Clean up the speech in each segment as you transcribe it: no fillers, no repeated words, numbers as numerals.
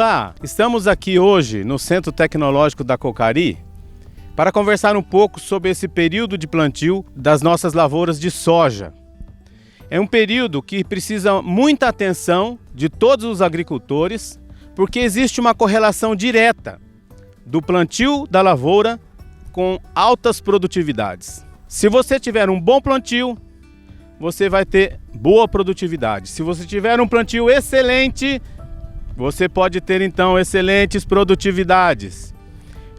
Olá, estamos aqui hoje no Centro Tecnológico da Cocari para conversar um pouco sobre esse período de plantio das nossas lavouras de soja. É um período que precisa muita atenção de todos os agricultores, porque existe uma correlação direta do plantio da lavoura com altas produtividades. Se você tiver um bom plantio, você vai ter boa produtividade. Se você tiver um plantio excelente, você pode ter então excelentes produtividades.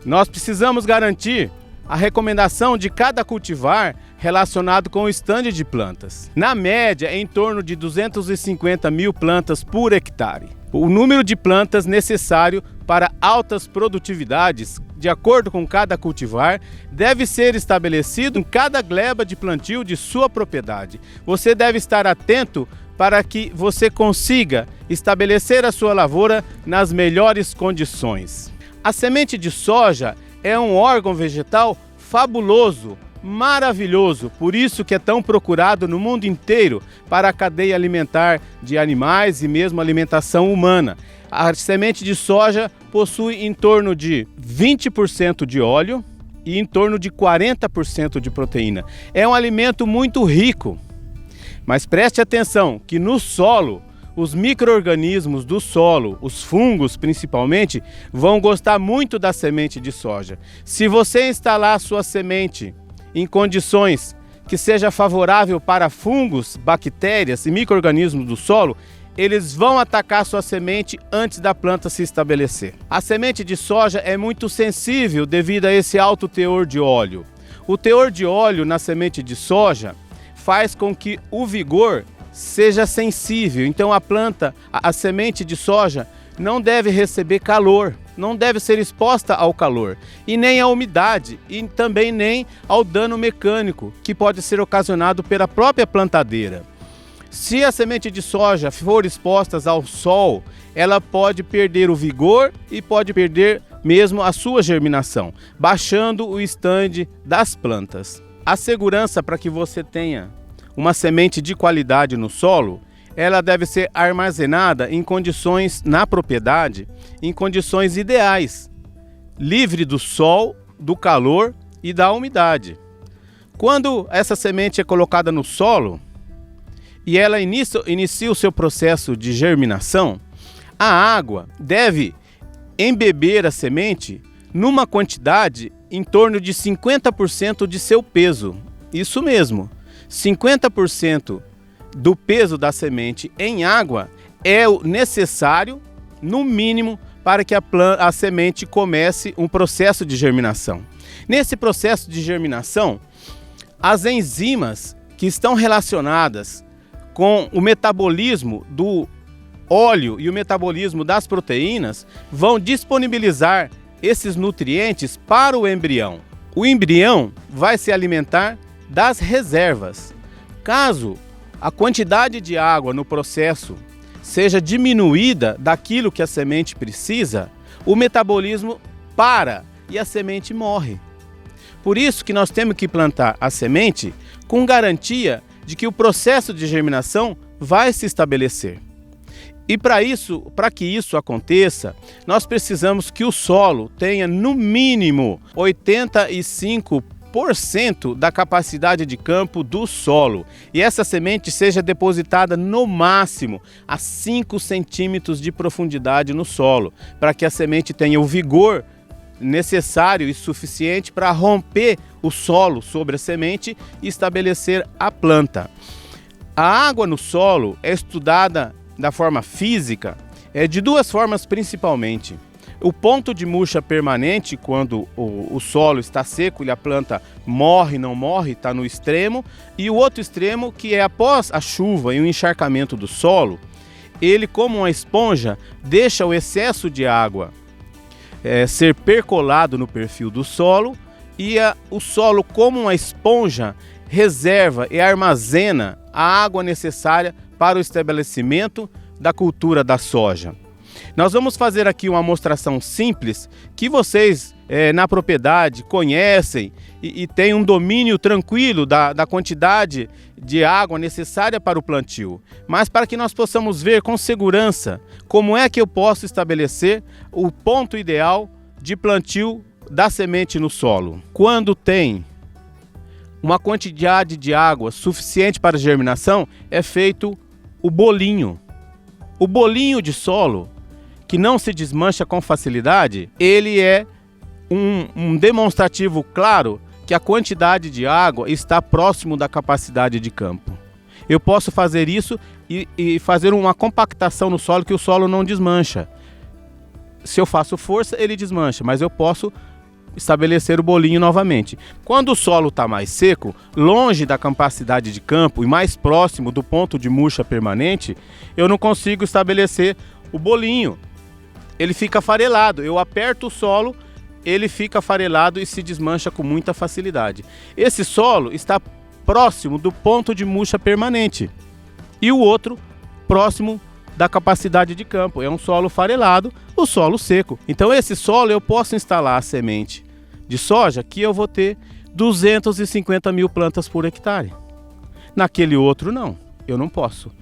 Nós precisamos garantir a recomendação de cada cultivar relacionado com o estande de plantas. Na média, é em torno de 250 mil plantas por hectare. O número de plantas necessário para altas produtividades, de acordo com cada cultivar, deve ser estabelecido em cada gleba de plantio de sua propriedade. Você deve estar atento para que você consiga estabelecer a sua lavoura nas melhores condições. A semente de soja é um órgão vegetal fabuloso, maravilhoso, por isso que é tão procurado no mundo inteiro para a cadeia alimentar de animais e mesmo alimentação humana. A semente de soja possui em torno de 20% de óleo e em torno de 40% de proteína. É um alimento muito rico. Mas preste atenção que no solo, os micro-organismos do solo, os fungos principalmente, vão gostar muito da semente de soja. Se você instalar a sua semente em condições que seja favorável para fungos, bactérias e micro-organismos do solo, eles vão atacar a sua semente antes da planta se estabelecer. A semente de soja é muito sensível devido a esse alto teor de óleo. O teor de óleo na semente de soja faz com que o vigor seja sensível. Então a planta, a semente de soja, não deve receber calor, não deve ser exposta ao calor, e nem à umidade, e também nem ao dano mecânico, que pode ser ocasionado pela própria plantadeira. Se a semente de soja for exposta ao sol, ela pode perder o vigor e pode perder mesmo a sua germinação, baixando o estande das plantas. A segurança para que você tenha uma semente de qualidade no solo, ela deve ser armazenada em condições na propriedade, em condições ideais, livre do sol, do calor e da umidade. Quando essa semente é colocada no solo e ela inicia o seu processo de germinação, a água deve embeber a semente numa quantidade em torno de 50% de seu peso. Isso mesmo, 50% do peso da semente em água é o necessário, no mínimo, para que a semente comece um processo de germinação. Nesse processo de germinação, as enzimas que estão relacionadas com o metabolismo do óleo e o metabolismo das proteínas vão disponibilizar esses nutrientes para o embrião. O embrião vai se alimentar das reservas. Caso a quantidade de água no processo seja diminuída daquilo que a semente precisa, o metabolismo para e a semente morre. Por isso que nós temos que plantar a semente com garantia de que o processo de germinação vai se estabelecer. E para que isso aconteça, nós precisamos que o solo tenha no mínimo 85% da capacidade de campo do solo, e essa semente seja depositada no máximo a 5 centímetros de profundidade no solo, para que a semente tenha o vigor necessário e suficiente para romper o solo sobre a semente e estabelecer a planta. A água no solo é estudada da forma física, de duas formas principalmente. O ponto de murcha permanente, quando o solo está seco e a planta morre, não morre, está no extremo. E o outro extremo, que é após a chuva e o encharcamento do solo, ele, como uma esponja, deixa o excesso de água ser percolado no perfil do solo, e o solo, como uma esponja, reserva e armazena a água necessária para o estabelecimento da cultura da soja. Nós vamos fazer aqui uma mostração simples que vocês na propriedade, conhecem e têm um domínio tranquilo da quantidade de água necessária para o plantio. Mas para que nós possamos ver com segurança como é que eu posso estabelecer o ponto ideal de plantio da semente no solo. Quando tem uma quantidade de água suficiente para germinação, é feito o bolinho. O bolinho de solo, que não se desmancha com facilidade, ele é um demonstrativo claro que a quantidade de água está próximo da capacidade de campo. Eu posso fazer isso e fazer uma compactação no solo que o solo não desmancha. Se eu faço força, ele desmancha, mas eu posso estabelecer o bolinho novamente. Quando o solo está mais seco, longe da capacidade de campo e mais próximo do ponto de murcha permanente, eu não consigo estabelecer o bolinho. Ele fica farelado. Eu aperto o solo, ele fica farelado e se desmancha com muita facilidade. Esse solo está próximo do ponto de murcha permanente e o outro próximo da capacidade de campo. É um solo farelado, o solo seco. Então esse solo eu posso instalar a semente de soja que eu vou ter 250 mil plantas por hectare. Naquele outro não, eu não posso.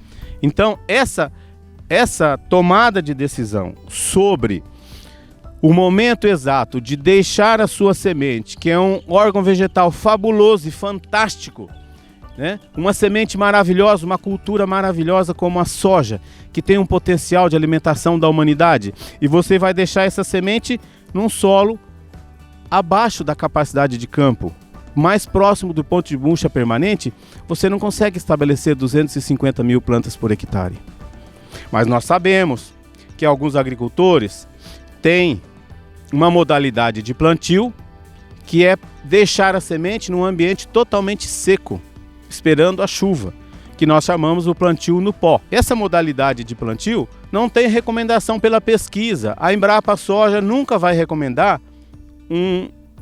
Então essa tomada de decisão sobre o momento exato de deixar a sua semente, que é um órgão vegetal fabuloso e fantástico, né? Uma semente maravilhosa, uma cultura maravilhosa como a soja, que tem um potencial de alimentação da humanidade, e você vai deixar essa semente num solo abaixo da capacidade de campo, mais próximo do ponto de murcha permanente, você não consegue estabelecer 250 mil plantas por hectare. Mas nós sabemos que alguns agricultores têm uma modalidade de plantio que é deixar a semente num ambiente totalmente seco, esperando a chuva, que nós chamamos o plantio no pó. Essa modalidade de plantio não tem recomendação pela pesquisa. A Embrapa Soja nunca vai recomendar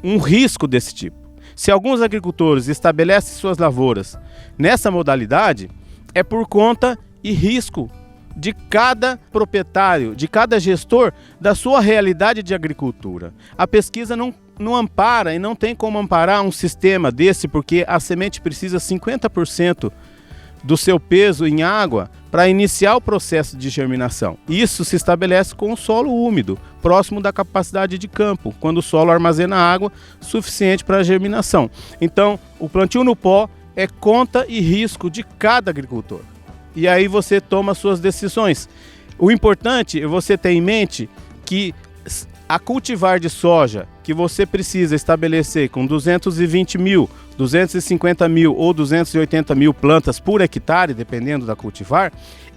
um risco desse tipo. Se alguns agricultores estabelecem suas lavouras nessa modalidade, é por conta e risco de cada proprietário, de cada gestor, da sua realidade de agricultura. A pesquisa não ampara e não tem como amparar um sistema desse, porque a semente precisa 50% do seu peso em água para iniciar o processo de germinação. Isso se estabelece com o solo úmido, próximo da capacidade de campo, quando o solo armazena água suficiente para a germinação. Então, o plantio no pó é conta e risco de cada agricultor. E aí você toma suas decisões. O importante é você ter em mente que a cultivar de soja que você precisa estabelecer com 220 mil, 250 mil ou 280 mil plantas por hectare, dependendo da cultivar,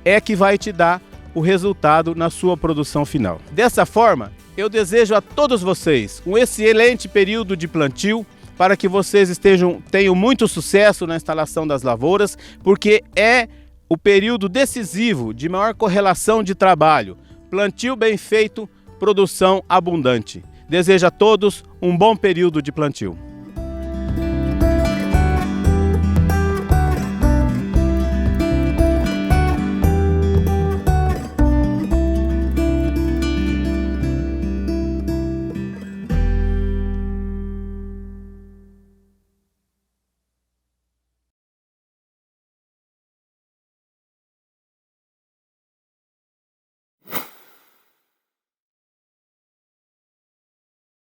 é que vai te dar o resultado na sua produção final. Dessa forma, eu desejo a todos vocês um excelente período de plantio, para que vocês tenham muito sucesso na instalação das lavouras, porque é o período decisivo de maior correlação de trabalho. Plantio bem feito, produção abundante. Desejo a todos um bom período de plantio.